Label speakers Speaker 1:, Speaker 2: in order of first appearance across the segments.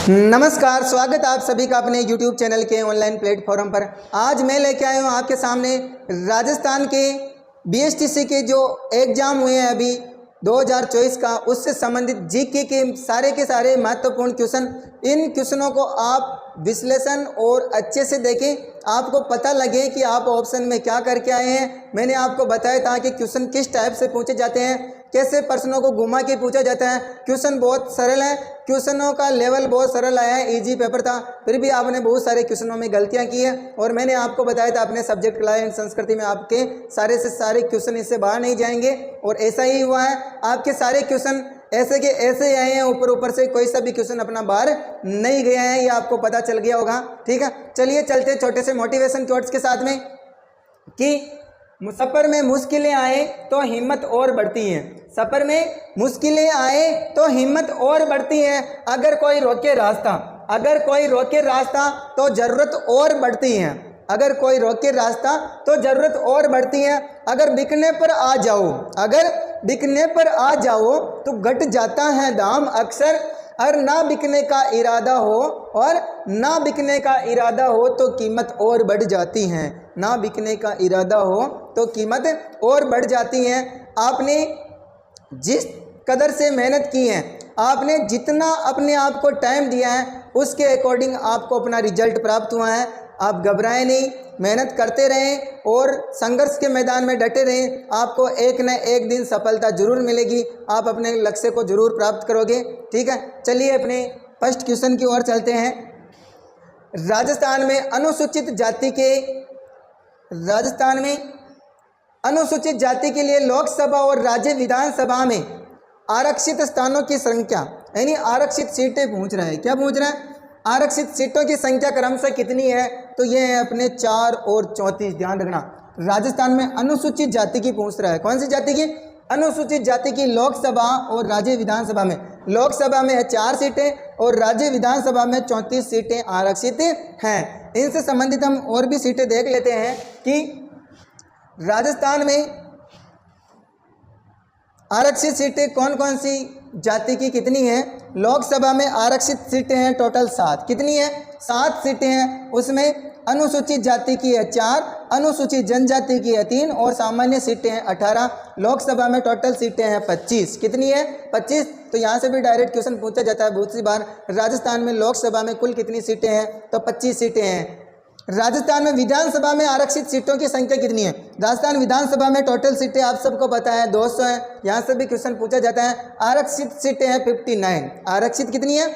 Speaker 1: नमस्कार, स्वागत आप सभी का अपने YouTube चैनल के ऑनलाइन प्लेटफॉर्म पर। आज मैं लेके आया हूँ आपके सामने राजस्थान के BSTC के जो एग्ज़ाम हुए हैं अभी 2024 का, उससे संबंधित जीके के सारे महत्वपूर्ण क्वेश्चन। इन क्वेश्चनों को आप विश्लेषण और अच्छे से देखें, आपको पता लगे कि आप ऑप्शन में क्या करके आए हैं। मैंने आपको बताया था कि क्वेश्चन किस टाइप से पूछे जाते हैं, कैसे प्रश्नों को घुमा के पूछा जाता है। क्वेश्चन बहुत सरल है, क्वेश्चनों का लेवल बहुत सरल आया है, इजी पेपर था, फिर भी आपने बहुत सारे क्वेश्चनों में गलतियां की है। और मैंने आपको बताया था अपने सब्जेक्ट कला एंड संस्कृति में आपके सारे से सारे क्वेश्चन इससे बाहर नहीं जाएंगे, और ऐसा ही हुआ है। आपके सारे क्वेश्चन ऐसे के ऐसे आए हैं, ऊपर से कोई सा भी क्वेश्चन अपना बाहर नहीं गया है, ये आपको पता चल गया होगा। ठीक है, चलिए चलते छोटे से मोटिवेशन कोट्स के साथ में कि सफ़र में मुश्किलें आए तो हिम्मत और बढ़ती है। सफ़र में मुश्किलें आए तो हिम्मत और बढ़ती है। अगर कोई रोके रास्ता तो ज़रूरत और बढ़ती है। अगर कोई रोके रास्ता तो ज़रूरत और बढ़ती है। अगर बिकने पर आ जाओ तो घट जाता है दाम अक्सर। और ना बिकने का इरादा हो तो कीमत और बढ़ जाती है। ना बिकने का इरादा हो तो कीमत और बढ़ जाती है। आपने जिस कदर से मेहनत की है, आपने जितना अपने आप को टाइम दिया है, उसके अकॉर्डिंग आपको अपना रिजल्ट प्राप्त हुआ है। आप घबराएं नहीं, मेहनत करते रहें और संघर्ष के मैदान में डटे रहें। आपको एक न एक दिन सफलता जरूर मिलेगी, आप अपने लक्ष्य को जरूर प्राप्त करोगे। ठीक है, चलिए अपने फर्स्ट क्वेश्चन की ओर चलते हैं। राजस्थान में अनुसूचित जाति के लिए लोकसभा और राज्य विधानसभा में आरक्षित स्थानों की संख्या, यानी आरक्षित सीटें पूछ रहा है। क्या पूछ रहा है? आरक्षित सीटों की संख्या क्रमशः कितनी है? तो ये है अपने 4 और 34। ध्यान रखना, राजस्थान में अनुसूचित जाति की पूछ रहा है। कौन सी जाति की? अनुसूचित जाति की। लोकसभा और राज्य विधानसभा में, लोकसभा में है 4 सीटें और राज्य विधानसभा में 34 सीटें आरक्षित हैं। इनसे संबंधित हम और भी सीटें देख लेते हैं कि राजस्थान में आरक्षित सीटें कौन कौन सी जाति की कितनी हैं। लोकसभा में आरक्षित सीटें हैं टोटल 7। कितनी है? 7 सीटें हैं। उसमें अनुसूचित जाति की है 4, अनुसूचित जनजाति की है 3 और सामान्य सीटें हैं 18। लोकसभा में टोटल सीटें हैं 25। कितनी है? 25। तो यहाँ से भी डायरेक्ट क्वेश्चन पूछा जाता है बहुत सी बार, राजस्थान में लोकसभा में कुल कितनी सीटें हैं? तो 25 सीटें हैं। राजस्थान में विधानसभा में आरक्षित सीटों की संख्या कितनी है? राजस्थान विधानसभा में टोटल सीटें आप सबको पता है 200 है। यहाँ से भी क्वेश्चन पूछा जाता है। आरक्षित सीटें हैं 59। आरक्षित कितनी है?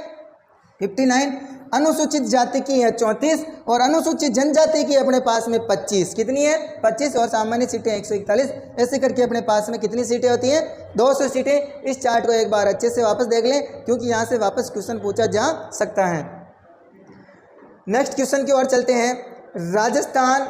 Speaker 1: 59। अनुसूचित जाति की है 34 और अनुसूचित जनजाति की अपने पास में 25। कितनी है? 25 और सामान्य सीटें 141। ऐसे करके अपने पास में कितनी सीटें होती हैं? 200 सीटें। इस चार्ट को एक बार अच्छे से वापस देख लें, क्योंकि यहाँ से वापस क्वेश्चन पूछा जा सकता है। नेक्स्ट क्वेश्चन की ओर चलते हैं। राजस्थान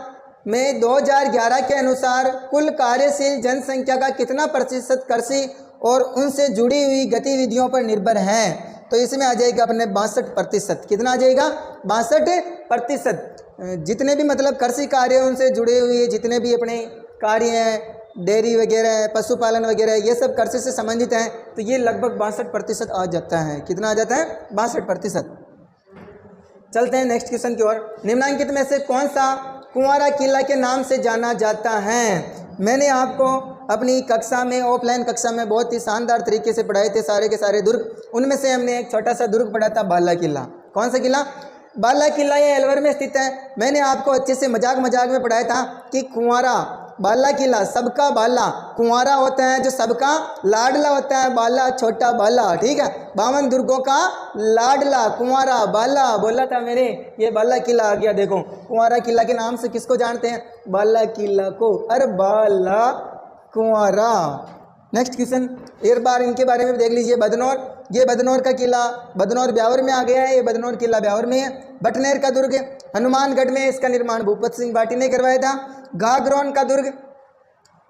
Speaker 1: में 2011 के अनुसार कुल कार्यशील जनसंख्या का कितना प्रतिशत कृषि और उनसे जुड़ी हुई गतिविधियों पर निर्भर है? तो इसमें आ जाएगा अपने 62%। कितना आ जाएगा? 62%। जितने भी मतलब कृषि कार्य उनसे जुड़े हुए जितने भी अपने कार्य हैं, डेयरी वगैरह है, पशुपालन वगैरह है, ये सब कृषि से संबंधित हैं, तो ये लगभग 62% आ जाता है। कितना आ जाता है? 62%। चलते हैं नेक्स्ट क्वेश्चन की ओर। निम्नलिखित में से कौन सा कुंवारा किला के नाम से जाना जाता है? मैंने आपको अपनी कक्षा में, ऑफलाइन कक्षा में बहुत ही शानदार तरीके से पढ़ाए थे सारे के सारे दुर्ग। उनमें से हमने एक छोटा सा दुर्ग पढ़ा था, बाला किला। कौन सा किला? बाला किला। ये अलवर में स्थित है। मैंने आपको अच्छे से मजाक में पढ़ाया था कि कुंवारा बाला किला, सबका बाला। कुंवारा होता है जो सबका लाडला होता है, बाला छोटा बाला। ठीक है, 52 दुर्गों का लाडला कुंवारा बाला बोला था मैंने। ये बाला किला आ गया। देखो, कुंवारा किला के नाम से किसको जानते हैं? बाला किला को। अरे बाला कुंवारा। नेक्स्ट क्वेश्चन, एक बार इनके बारे में देख लीजिए। बदनौर, ये बदनौर का किला, बदनौर ब्यावर में आ गया है। ये बदनौर किला ब्यावर में है। बटनेर का दुर्ग हनुमानगढ़ में, इसका निर्माण भूपत सिंह भाटी ने करवाया था। गागरोन का दुर्ग,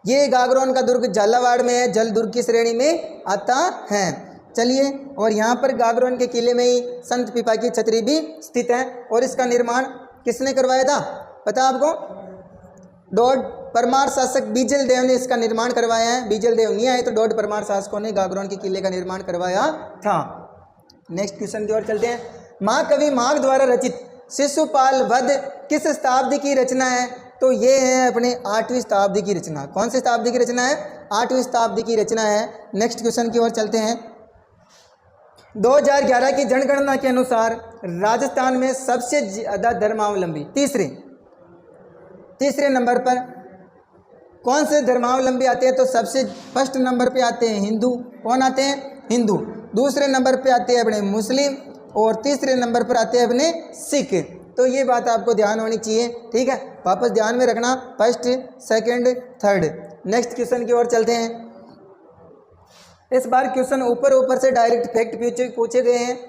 Speaker 1: ये गागरोन का दुर्ग झालावाड़ में है, जल दुर्ग की श्रेणी में आता है। चलिए, और यहाँ पर गागरोन के किले में ही संत पिपा की छतरी भी स्थित है। और इसका निर्माण किसने करवाया था पता आपको? डोड परमार शासक बीजल देव ने इसका निर्माण करवाया है। बीजल देव नहीं आए तो डोड परमार शासकों ने गागरोन के किले का निर्माण करवाया था। नेक्स्ट क्वेश्चन की ओर चलते हैं। महाकवि माघ द्वारा रचित शिशुपाल वध किस शताब्दी की रचना है? तो ये है अपने 8वीं शताब्दी की रचना। कौन सी शताब्दी की रचना है? 8वीं शताब्दी की रचना है। नेक्स्ट क्वेश्चन की ओर चलते हैं। 2011 की जनगणना के अनुसार राजस्थान में सबसे ज़्यादा धर्मावलंबी तीसरे नंबर पर कौन से धर्मावलंबी आते हैं? तो सबसे फर्स्ट नंबर पे आते हैं हिंदू। कौन आते हैं? हिंदू। दूसरे नंबर पे आते हैं अपने मुस्लिम और तीसरे नंबर पर आते हैं अपने सिख। तो ये बात आपको ध्यान होनी चाहिए, ठीक है, वापस ध्यान में रखना, first, second, third. Next question की ओर चलते हैं। इस बार क्वेश्चन ऊपर से डायरेक्ट फैक्ट पूछे गए हैं।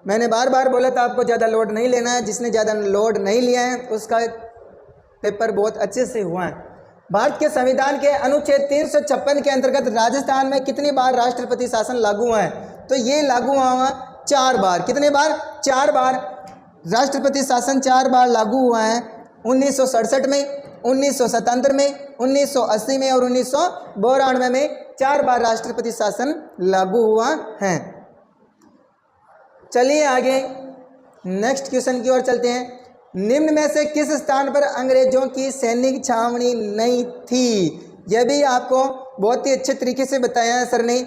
Speaker 1: मैंने बार बार बोला था आपको ज़्यादा लोड नहीं लेना है। जिसने ज़्यादा लोड नहीं लिया है उसका पेपर बहुत अच्छे से हुआ है। भारत के संविधान के अनुच्छेद 356 के अंतर्गत राजस्थान में कितनी बार राष्ट्रपति शासन लागू हुआ है? तो ये लागू हुआ 4 बार। कितने बार? 4 बार राष्ट्रपति शासन 4 बार लागू हुआ है। 1967 में, 1977 में, 1980 में और 1992 में 4 बार राष्ट्रपति शासन लागू हुआ है। चलिए आगे नेक्स्ट क्वेश्चन की ओर चलते हैं। निम्न में से किस स्थान पर अंग्रेजों की सैनिक छावनी नहीं थी? यह भी आपको बहुत ही अच्छे तरीके से बताया है सर ने,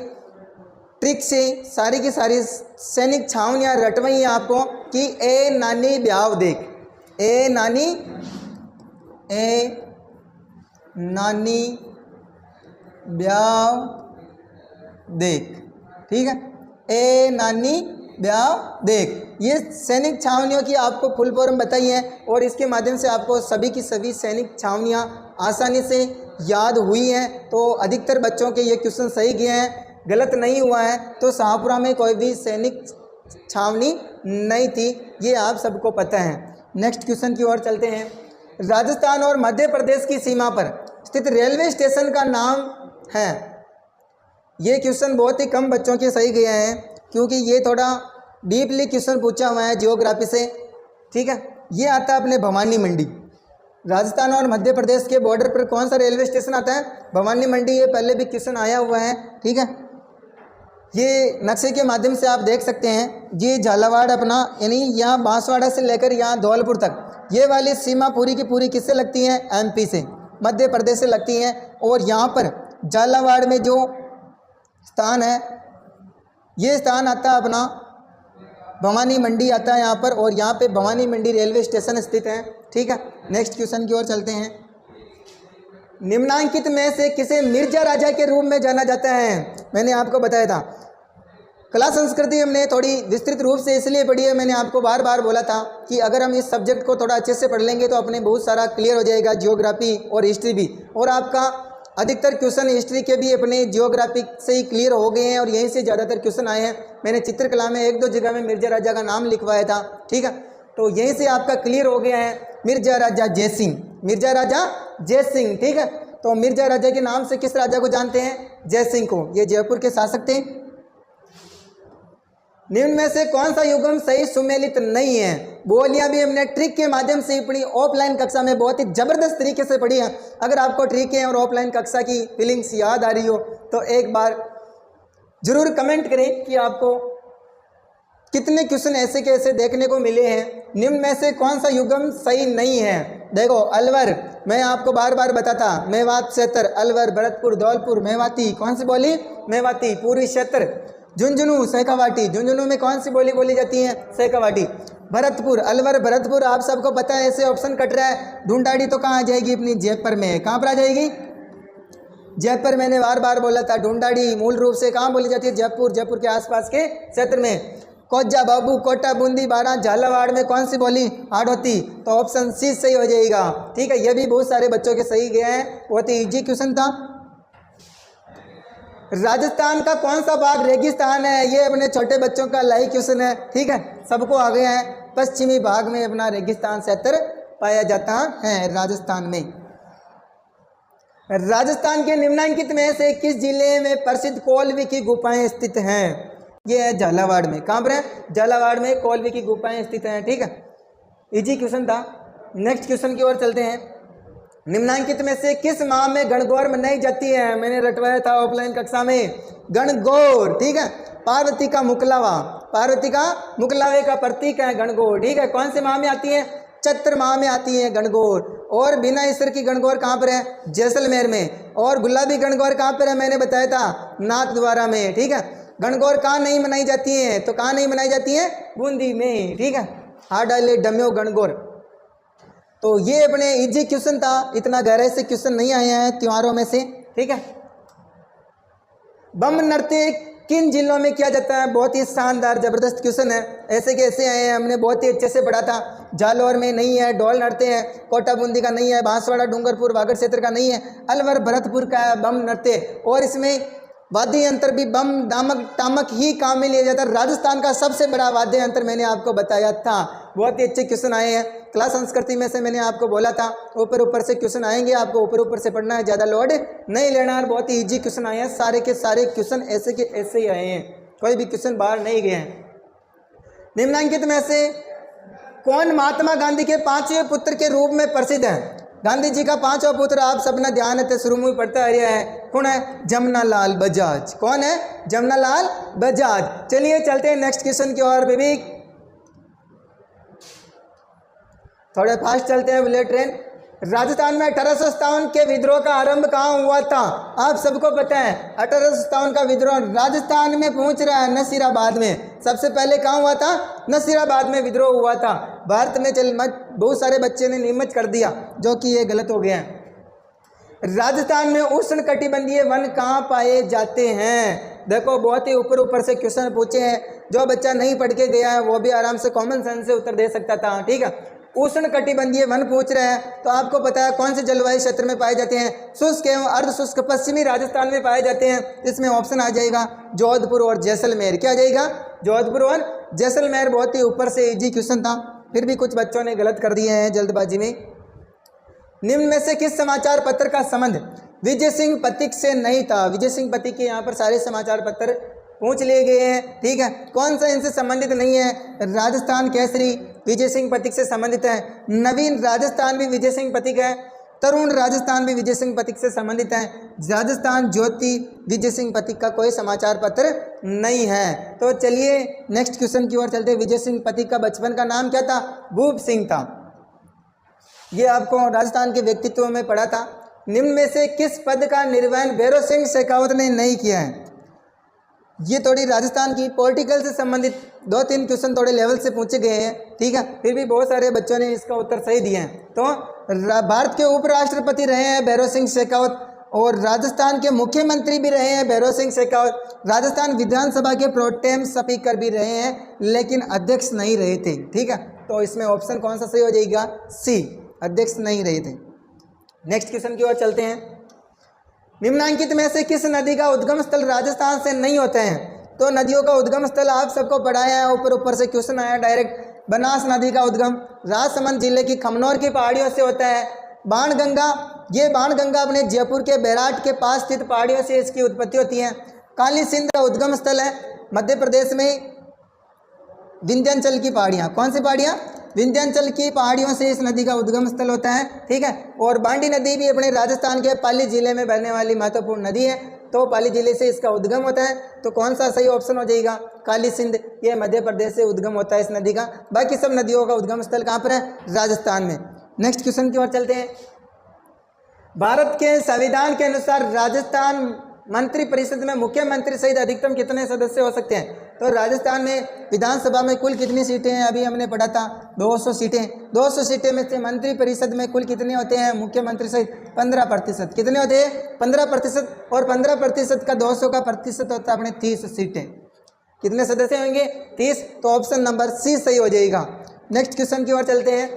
Speaker 1: ट्रिक से सारी की सारी सैनिक छावनियाँ रटवाई हैं आपको कि ए नानी ब्याव देख, ए नानी ब्याव देख, ठीक है, ए नानी ब्याव देख। ये सैनिक छावनियों की आपको फुल फॉर्म बताई है और इसके माध्यम से आपको सभी की सभी सैनिक छावनियाँ आसानी से याद हुई हैं। तो अधिकतर बच्चों के ये क्वेश्चन सही गए हैं, गलत नहीं हुआ है। तो शाहपुरा में कोई भी सैनिक छावनी नहीं थी, ये आप सबको पता है। नेक्स्ट क्वेश्चन की ओर चलते हैं। राजस्थान और मध्य प्रदेश की सीमा पर स्थित रेलवे स्टेशन का नाम है। ये क्वेश्चन बहुत ही कम बच्चों के सही गए हैं क्योंकि ये थोड़ा डीपली क्वेश्चन पूछा हुआ है जियोग्राफी से, ठीक है। ये आता है अपने भवानी मंडी। राजस्थान और मध्य प्रदेश के बॉर्डर पर कौन सा रेलवे स्टेशन आता है? भवानी मंडी। ये पहले भी क्वेश्चन आया हुआ है, ठीक है। ये नक्शे के माध्यम से आप देख सकते हैं। ये झालावाड़ अपना यानी यहाँ बांसवाड़ा से लेकर यहाँ धौलपुर तक ये वाली सीमा पूरी की पूरी किससे लगती है? एमपी से, मध्य प्रदेश से लगती हैं। और यहाँ पर झालावाड़ में जो स्थान है, ये स्थान आता है अपना भवानी मंडी आता है यहाँ पर, और यहाँ पे भवानी मंडी रेलवे स्टेशन स्थित है, ठीक है। नेक्स्ट क्वेश्चन की ओर चलते हैं। निम्नांकित में से किसे मिर्जा राजा के रूप में जाना जाता है? मैंने आपको बताया था कला संस्कृति हमने थोड़ी विस्तृत रूप से इसलिए पढ़ी है, मैंने आपको बार बार बोला था कि अगर हम इस सब्जेक्ट को थोड़ा अच्छे से पढ़ लेंगे तो अपने बहुत सारा क्लियर हो जाएगा, जियोग्राफी और हिस्ट्री भी। और आपका अधिकतर क्वेश्चन हिस्ट्री के भी अपने जियोग्राफी से ही क्लियर हो गए हैं और यहीं से ज़्यादातर क्वेश्चन आए हैं। मैंने चित्रकला में 1-2 जगह में मिर्जा राजा का नाम लिखवाया था, ठीक है। तो यहीं से आपका क्लियर हो गया है मिर्जा राजा जयसिंह, मिर्जा राजा जयसिंह, ठीक है। तो मिर्जा राजा के नाम से किस राजा को जानते हैं? जयसिंह को। ये जयपुर के शासक थे। निम्न में से कौन सा युग्म सही सुमेलित नहीं है? बोलियां भी हमने ट्रिक के माध्यम से पढ़ी, ऑफलाइन कक्षा में बहुत ही जबरदस्त तरीके से पढ़ी है। अगर आपको ट्रिक और ऑफलाइन कक्षा की फीलिंग्स याद आ रही हो तो एक बार जरूर कमेंट करें कि आपको कितने क्वेश्चन ऐसे के ऐसे देखने को मिले हैं। निम्न में से कौन सा युग्म सही नहीं है? देखो, अलवर, मैं आपको बार बार बताता, मेवात क्षेत्र, अलवर, भरतपुर, धौलपुर, मेवाती, कौन सी बोली? मेवाती। पूर्वी क्षेत्र, झुंझुनू, शेखावाटी, झुंझुनू में कौन सी बोली बोली जाती है? शेखावाटी। भरतपुर, अलवर, भरतपुर, आप सबको पता है, ऐसे ऑप्शन कट रहा है। ढूंढाड़ी तो कहाँ आ जाएगी? अपनी जयपुर में। कहाँ पर आ जाएगी? जयपुर। मैंने बार बार बोला था ढूंढाड़ी मूल रूप से कहाँ बोली जाती है? जयपुर, जयपुर के आसपास के क्षेत्र में। कोज्जा, बाबू, कोटा, बूंदी, बारा, झालावाड़ में कौन सी बोली? हाड़ौती। तो ऑप्शन सी सही हो जाएगा, ठीक है। ये भी बहुत सारे बच्चों के सही गए हैं, बहुत ही इजी क्वेश्चन था। राजस्थान का कौन सा भाग रेगिस्तान है? ये अपने छोटे बच्चों का लाइव क्वेश्चन है, ठीक है, सबको आ गया है। पश्चिमी भाग में अपना रेगिस्तान क्षेत्र पाया जाता है राजस्थान में। राजस्थान के निम्नांकित में से किस जिले में प्रसिद्ध कोलवी की गुफाएं स्थित हैं? ये है झालावाड़ में। कहाँ पर है? झालावाड़ में कोलवी की गुफाएं स्थित हैं, ठीक है। इजी क्वेश्चन था। नेक्स्ट क्वेश्चन की ओर चलते हैं। निम्नांकित में से किस माह में गणगौर मनाई जाती है? मैंने रटवाया था ऑफलाइन कक्षा में, गणगौर, ठीक है। पार्वती का मुकलावा, पार्वती का मुकलावे का प्रतीक है गणगौर, ठीक है। कौन से माह में आती है? चैत्र माह में आती है गणगौर। और बिना ईश्वर की गणगौर कहाँ पर है? जैसलमेर में। और गुलाबी गणगौर कहाँ पर है? मैंने बताया था नाथद्वारा में, ठीक है। गणगौर कहाँ नहीं मनाई जाती है? तो कहाँ नहीं मनाई जाती है? बूंदी में, ठीक है। हार डाले डम्यो गणगौर। तो ये अपने इजी क्वेश्चन था, इतना गहराई से क्वेश्चन नहीं आए हैं त्योहारों में से, ठीक है। बम नृत्य किन जिलों में किया जाता है? बहुत ही शानदार जबरदस्त क्वेश्चन है, ऐसे कैसे आए हैं, हमने बहुत ही अच्छे से पढ़ा था। जालौर में नहीं है, ढोल नृत्य है, कोटा बूंदी का नहीं है, बांसवाड़ा डूंगरपुर वागड़ क्षेत्र का नहीं है, अलवर भरतपुर का है बम नृत्य। और इसमें वाद्य यंत्र भी बम दामक टामक ही काम में लिया जाता है। राजस्थान का सबसे बड़ा वाद्य यंत्र मैंने आपको बताया था। बहुत ही अच्छे क्वेश्चन आए हैं। क्लास संस्कृति में से मैंने आपको बोला था ऊपर ऊपर से क्वेश्चन आएंगे, आपको ऊपर ऊपर से पढ़ना है, ज़्यादा लोड नहीं लेना है। बहुत ही इजी क्वेश्चन आए हैं, सारे के सारे क्वेश्चन ऐसे के ऐसे ही आए हैं, कोई भी क्वेश्चन बाहर नहीं गए हैं। निम्नलिखित में से कौन महात्मा गांधी के पांचवें पुत्र के रूप में प्रसिद्ध है? गांधी जी का पांचवा पुत्र आप सबने ध्यान है शुरू में पढ़ता आ रहा है, कौन है? जमनालाल बजाज। कौन है? जमनालाल बजाज। चलिए चलते हैं नेक्स्ट क्वेश्चन की ओर। बेबी थोड़े फास्ट चलते हैं, बुलेट ट्रेन। राजस्थान में 1857 के विद्रोह का आरंभ कहाँ हुआ था? आप सबको पता है 1857 का विद्रोह राजस्थान में पहुंच रहा है, नसीराबाद में। सबसे पहले कहाँ हुआ था? नसीराबाद में विद्रोह हुआ था। भारत में बहुत सारे बच्चे ने नियमित कर दिया, जो कि ये गलत हो गया है। राजस्थान में उष्ण कटिबंधीय वन कहाँ पाए जाते हैं? देखो बहुत ही ऊपर ऊपर से क्वेश्चन पूछे हैं, जो बच्चा नहीं पढ़ के गया है वो भी आराम से कॉमन सेंस से उत्तर दे सकता था, ठीक है। उष्ण कटिबंधीय वन पूछ रहे हैं तो आपको पता है कौन से जलवायु क्षेत्र में पाए जाते हैं? शुष्क एवं अर्ध शुष्क पश्चिमी राजस्थान में पाए जाते हैं। इसमें ऑप्शन आ जाएगा जोधपुर और जैसलमेर। क्या आ जाएगा? जोधपुर और जैसलमेर। बहुत ही ऊपर से इजी क्वेश्चन था, फिर भी कुछ बच्चों ने गलत कर दिए हैं जल्दबाजी में। निम्न में से किस समाचार पत्र का संबंध विजय सिंह पथिक से नहीं था? विजय सिंह पथिक के यहाँ पर सारे समाचार पत्र पूछ लिए गए हैं, ठीक है। कौन सा इनसे संबंधित नहीं है? राजस्थान केसरी विजय सिंह पथिक से संबंधित है। नवीन राजस्थान भी विजय सिंह पथिक है। तरुण राजस्थान भी विजय सिंह पथिक से संबंधित है। राजस्थान ज्योति विजय सिंह पथिक का कोई समाचार पत्र नहीं है। तो चलिए नेक्स्ट क्वेश्चन की ओर चलते हैं। विजय सिंह पथिक का बचपन का नाम क्या था? भूप सिंह था। ये आपको राजस्थान के व्यक्तित्व में पढ़ा था। निम्न में से किस पद का निर्वहन भैरव सिंह शेखावत ने नहीं किया है? ये थोड़ी राजस्थान की पॉलिटिकल से संबंधित 2-3 क्वेश्चन थोड़े लेवल से पूछे गए हैं, ठीक है। फिर भी बहुत सारे बच्चों ने इसका उत्तर सही दिए हैं। तो भारत के उपराष्ट्रपति रहे हैं भैरव सिंह शेखावत, और राजस्थान के मुख्यमंत्री भी रहे हैं भैरव सिंह शेखावत। राजस्थान विधानसभा के प्रोटेम स्पीकर भी रहे हैं, लेकिन अध्यक्ष नहीं रहे थे, ठीक है। तो इसमें ऑप्शन कौन सा सही हो जाएगा? सी, अध्यक्ष नहीं रहे थे। नेक्स्ट क्वेश्चन की ओर चलते हैं। निम्नलिखित में से किस नदी का उद्गम स्थल राजस्थान से नहीं होते हैं? तो नदियों का उद्गम स्थल आप सबको पढ़ाया है, ऊपर ऊपर से क्वेश्चन आया डायरेक्ट। बनास नदी का उद्गम राजसमंद जिले की खमनौर की पहाड़ियों से होता है। बाणगंगा, ये बाणगंगा अपने जयपुर के बैराट के पास स्थित पहाड़ियों से इसकी उत्पत्ति होती है। काली सिंध का उद्गम स्थल है मध्य प्रदेश में विंध्याचल की पहाड़ियाँ। कौन सी पहाड़ियाँ? विंध्याचल की पहाड़ियों से इस नदी का उद्गम स्थल होता है, ठीक है। और बांडी नदी भी अपने राजस्थान के पाली जिले में बहने वाली महत्वपूर्ण नदी है, तो पाली जिले से इसका उद्गम होता है। तो कौन सा सही ऑप्शन हो जाएगा? काली सिंध, ये मध्य प्रदेश से उद्गम होता है इस नदी का। बाकी सब नदियों का उद्गम स्थल कहाँ पर है? राजस्थान में। नेक्स्ट क्वेश्चन की ओर चलते हैं। भारत के संविधान के अनुसार राजस्थान मंत्री परिषद में मुख्यमंत्री सहित अधिकतम कितने सदस्य हो सकते हैं? तो राजस्थान में विधानसभा में कुल कितनी सीटें हैं? अभी हमने पढ़ा था 200 सीटें। 200 सीटें में से मंत्री परिषद में कुल कितने होते हैं? मुख्यमंत्री सहित 15%। कितने होते हैं? 15%। और 15% का 200 का प्रतिशत होता है अपने 30 सीटें। कितने सदस्य होंगे? 30। तो ऑप्शन नंबर सी सही हो जाएगा। नेक्स्ट क्वेश्चन की ओर चलते हैं।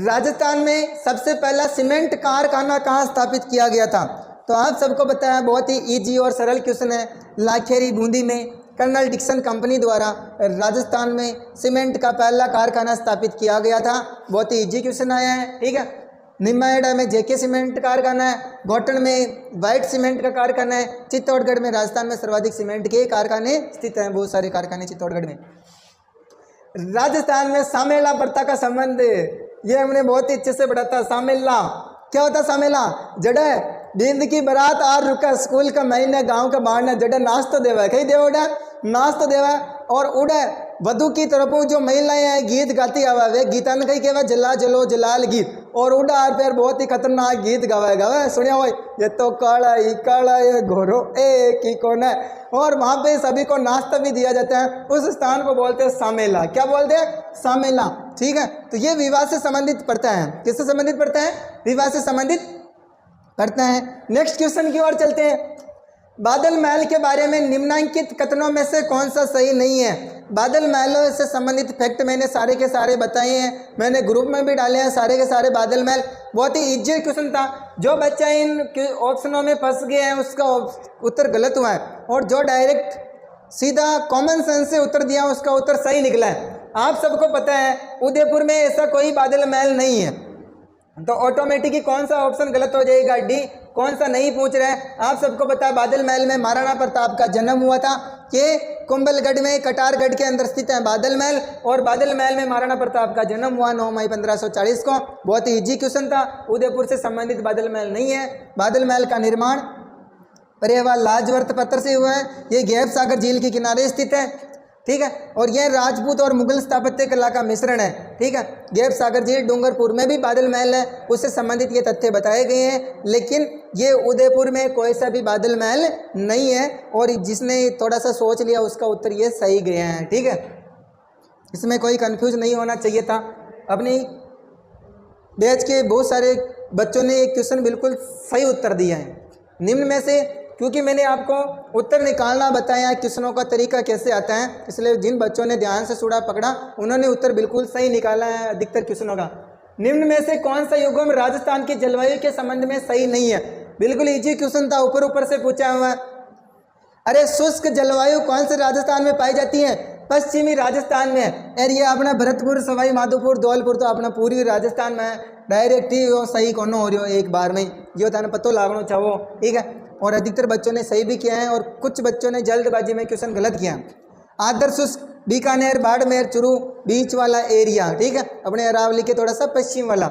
Speaker 1: राजस्थान में सबसे पहला सीमेंट कारखाना कहाँ स्थापित किया गया था? तो आप सबको पता है, बहुत ही इजी और सरल क्वेश्चन है। लाखेरी बूंदी में कर्नल डिक्सन कंपनी द्वारा राजस्थान में सीमेंट का पहला कारखाना स्थापित किया गया था। बहुत ही इजी क्वेश्चन आया है, ठीक है। निम्बाहेड़ा में जेके सीमेंट कारखाना है, घोटन में वाइट सीमेंट का कारखाना है, चित्तौड़गढ़ में राजस्थान में सर्वाधिक सीमेंट के कारखाने स्थित हैं, बहुत सारे कारखाने चित्तौड़गढ़ में। राजस्थान में सामेला प्रथा का संबंध, ये हमने बहुत ही अच्छे से पढ़ा था। सामेला क्या होता? सामेला जड़े बींद की बारात आर रुका स्कूल का महीने गांव का बाढ़ जड़ा नाच तो देवा, कहीं देवा नाच तो देवा। और उड़े वधु की तरफ जो महिलाएं हैं गीत गाती आवे गीता ने कही कहवा जला जलो जलाल गीत और उड़ा फिर बहुत ही खतरनाक गीत गावे सुनिया हो ये तो काला ये घोरो एक ही कौन है। और वहाँ पे सभी को नाश्ता भी दिया जाता है। उस स्थान को बोलते हैं सामेला। क्या बोलते हैं? सामेला। ठीक है, तो ये विवाह से संबंधित पड़ता है। किससे संबंधित पड़ता है? विवाह से संबंधित पड़ता है। नेक्स्ट क्वेश्चन की ओर चलते हैं। बादल महल के बारे में निम्नलिखित कथनों में से कौन सा सही नहीं है? बादल महलों से संबंधित फैक्ट मैंने सारे के सारे बताए हैं, मैंने ग्रुप में भी डाले हैं सारे के सारे बादल महल। बहुत ही इजी क्वेश्चन था। जो बच्चा इन ऑप्शनों में फंस गए हैं उसका उत्तर गलत हुआ है, और जो डायरेक्ट सीधा कॉमन सेंस से उत्तर दिया उसका उत्तर सही निकला है। आप सबको पता है उदयपुर में ऐसा कोई बादल महल नहीं है, तो ऑटोमेटिक ही कौन सा ऑप्शन गलत हो जाएगा? डी। कौन सा नहीं पूछ रहे हैं? आप सबको पता है बादल महल में महाराणा प्रताप का जन्म हुआ था। कि कुंभलगढ़ में कटारगढ़ के अंदर स्थित है बादल महल, और बादल महल में महाराणा प्रताप का जन्म हुआ 9 मई 1540 को। बहुत ही इजी क्वेश्चन था। उदयपुर से संबंधित बादल महल नहीं है। बादल महल का निर्माण पर्यावरण लाजवर्त पत्थर से हुआ है। ये गैब सागर झील के किनारे स्थित है। ठीक है, और यह राजपूत और मुगल स्थापत्य कला का मिश्रण है। ठीक है, गैब सागर झील डूंगरपुर में भी बादल महल है, उससे संबंधित ये तथ्य बताए गए हैं, लेकिन ये उदयपुर में कोई सा भी बादल महल नहीं है। और जिसने थोड़ा सा सोच लिया उसका उत्तर ये सही गया है। ठीक है, इसमें कोई कंफ्यूज नहीं होना चाहिए था। अपनी बैच के बहुत सारे बच्चों ने एक क्वेश्चन बिल्कुल सही उत्तर दिया है। निम्न में से, क्योंकि मैंने आपको उत्तर निकालना बताया क्वेश्चनों का तरीका कैसे आता है, इसलिए जिन बच्चों ने ध्यान से सुना पकड़ा उन्होंने उत्तर बिल्कुल सही निकाला है अधिकतर क्वेश्चनों का। निम्न में से कौन सा युग्म राजस्थान की जलवायु के संबंध में सही नहीं है? बिल्कुल इजी क्वेश्चन था, ऊपर ऊपर से पूछा हुआ है। अरे शुष्क जलवायु कौन से राजस्थान में पाई जाती है? पश्चिमी राजस्थान में है। और ये अपना भरतपुर, सवाई माधोपुर, धौलपुर तो अपना पूर्वी राजस्थान में है। डायरेक्ट ही वो सही कौन हो रही हो एक बार में ये होता है पतो लागनो चाहो। ठीक है, और अधिकतर बच्चों ने सही भी किया है और कुछ बच्चों ने जल्दबाजी में क्वेश्चन गलत किया। आदर्श शुष्क बीकानेर, बाड़मेर, चूरू बीच वाला एरिया। ठीक है, अपने अरावली के थोड़ा सा पश्चिम वाला।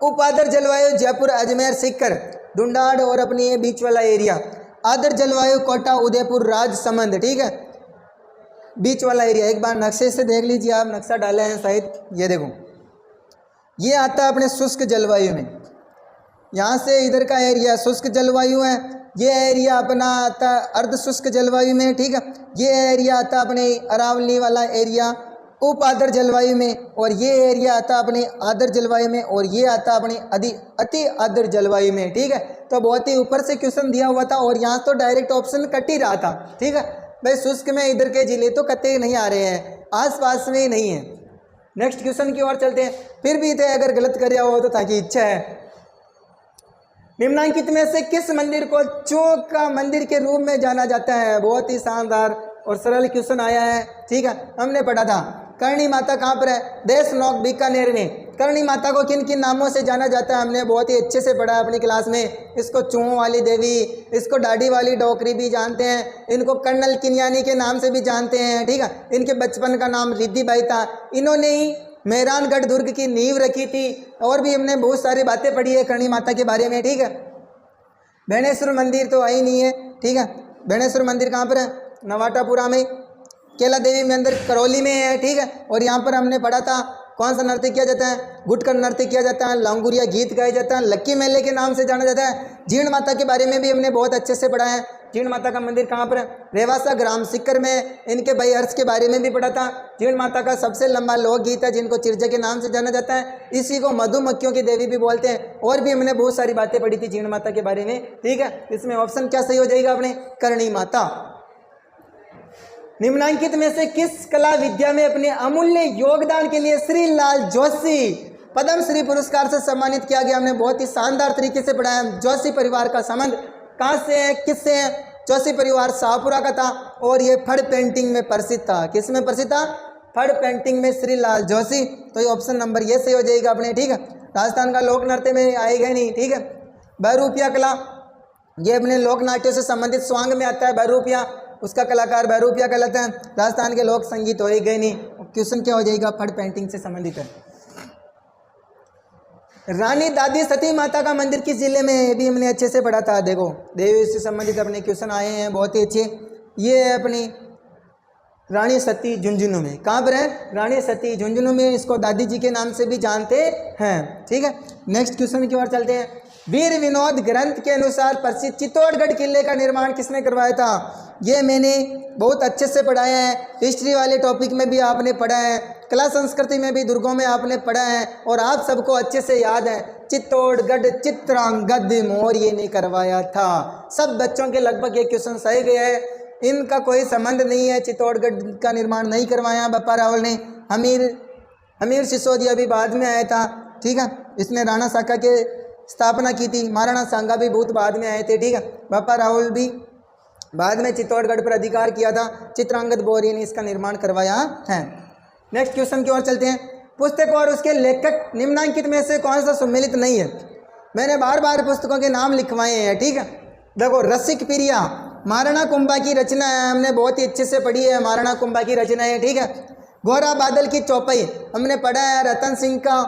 Speaker 1: उपादर जलवायु जयपुर, अजमेर, सीकर, ढूंढाड़ और अपनी ये बीच वाला एरिया। आदर जलवायु कोटा, उदयपुर, राजसमंद। ठीक है, बीच वाला एरिया। एक बार नक्शे से देख लीजिए, आप नक्शा डाले हैं शायद, ये देखो ये आता है अपने शुष्क जलवायु में। यहाँ से इधर का एरिया शुष्क जलवायु है, ये एरिया अपना आता है अर्ध शुष्क जलवायु में। ठीक है, ये एरिया आता अपने अरावली वाला एरिया उप आर्द्र जलवायु में, और ये एरिया आता अपने आर्द्र जलवायु में, और ये आता अपने अति आर्द्र जलवायु में। ठीक है, तो बहुत ही ऊपर से क्वेश्चन दिया हुआ था और यहाँ तो डायरेक्ट ऑप्शन कट ही रहा था। ठीक है भाई, शुष्क में इधर के जिले तो कतई नहीं आ रहे हैं, आसपास में ही नहीं है। नेक्स्ट क्वेश्चन की ओर चलते हैं। फिर भी थे अगर गलत कर हो तो ताकि इच्छा है। निम्नलिखित में से किस मंदिर को चौक का मंदिर के रूप में जाना जाता है? बहुत ही शानदार और सरल क्वेश्चन आया है। ठीक है, हमने पढ़ा था करणी माता कहाँ पर है? देश नौक बीकानेर में। करणी माता को किन किन नामों से जाना जाता है? हमने बहुत ही अच्छे से पढ़ा अपनी क्लास में। इसको चूहों वाली देवी, इसको डाडी वाली डोकरी भी जानते हैं, इनको कर्नल किन्यानी के नाम से भी जानते हैं। ठीक है, इनके बचपन का नाम रिद्धि बाई था। इन्होंने ही मेहरानगढ़ दुर्ग की नींव रखी थी। और भी हमने बहुत सारी बातें पढ़ी है करणी माता के बारे में। ठीक है, बेणेश्वर मंदिर तो आई नहीं है। ठीक है, बेणेश्वर मंदिर कहाँ पर है? नवाटापुरा में। केला देवी मंदिर करौली में है। ठीक है, और यहाँ पर हमने पढ़ा था कौन सा नृत्य किया जाता है? गुटकर नृत्य किया जाता है, लांगुरिया गीत गाया जाता है, लक्की मेले के नाम से जाना जाता है। जीण माता के बारे में भी हमने बहुत अच्छे से पढ़ा है। जीण माता का मंदिर कहाँ पर है? रेवासा ग्राम सीकर में। इनके भाई हर्ष के बारे में भी पढ़ा था। जीण माता का सबसे लंबा लोकगीत है जिनको चिरजा के नाम से जाना जाता है। इसी को मधुमक्खियों की देवी भी बोलते हैं। और भी हमने बहुत सारी बातें पढ़ी थी जीण माता के बारे में। ठीक है, इसमें ऑप्शन क्या सही हो जाएगा अपने? करणी माता। निम्नलिखित में से किस कला विद्या में अपने अमूल्य योगदान के लिए श्री लाल जोशी पद्म श्री पुरस्कार से सम्मानित किया गया? हमने बहुत ही शानदार तरीके से पढ़ा है। जोशी परिवार का संबंध कहाँ से है, किससे है? जोशी परिवार शाहपुरा का था और ये फड़ पेंटिंग में प्रसिद्ध था। किस में प्रसिद्ध था? फड़ पेंटिंग में श्री लाल जोशी। तो ये ऑप्शन नंबर ये सही हो जाएगा अपने। ठीक है, राजस्थान का लोक नृत्य में आएगा नहीं। ठीक है, बहरूपिया कला ये अपने लोक नाट्यों से संबंधित स्वांग में आता है। बहरूपिया उसका कलाकार बहरूपिया कहलाते हैं। राजस्थान के लोक संगीत हो ही गए नहीं। क्वेश्चन क्या हो जाएगा? फड़ पेंटिंग से संबंधित है। रानी दादी सती माता का मंदिर किस जिले में है? ये भी हमने अच्छे से पढ़ा था। देखो देवी से संबंधित अपने क्वेश्चन आए हैं बहुत ही अच्छे। ये है अपनी रानी सती झुंझुनू में। कहाँ पर है? रानी सती झुंझुनू में। इसको दादी जी के नाम से भी जानते हैं। ठीक है, नेक्स्ट क्वेश्चन की ओर चलते हैं। वीर विनोद ग्रंथ के अनुसार प्रसिद्ध चित्तौड़गढ़ किले का निर्माण किसने करवाया था? ये मैंने बहुत अच्छे से पढ़ाया है। हिस्ट्री वाले टॉपिक में भी आपने पढ़ा है, कला संस्कृति में भी दुर्गों में आपने पढ़ा है, और आप सबको अच्छे से याद है। चित्तौड़गढ़ चित्रांगद मौर्य ने करवाया था। सब बच्चों के लगभग ये क्वेश्चन सही गए हैं। इनका कोई संबंध नहीं है, चित्तौड़गढ़ का निर्माण नहीं करवाया बप्पा रावल ने। हमीर सिसोदिया भी बाद में आया था। ठीक है, इसने राणा साका के स्थापना की थी। महाराणा सांगा भी बहुत बाद में आए थे। ठीक है, बप्पा रावल भी बाद में चित्तौड़गढ़ पर अधिकार किया था। चित्रांगद मौर्य ने इसका निर्माण करवाया है। नेक्स्ट क्वेश्चन की ओर चलते हैं। पुस्तक और उसके लेखक निम्नांकित में से कौन सा सम्मिलित नहीं है? मैंने बार बार पुस्तकों के नाम लिखवाए हैं। ठीक है, देखो रसिक प्रिया महाराणा कुंभा की रचना है, हमने बहुत ही अच्छे से पढ़ी है। महाराणा कुंभा की रचना है। ठीक है, गोरा बादल की चौपाई हमने पढ़ा है। रतन सिंह का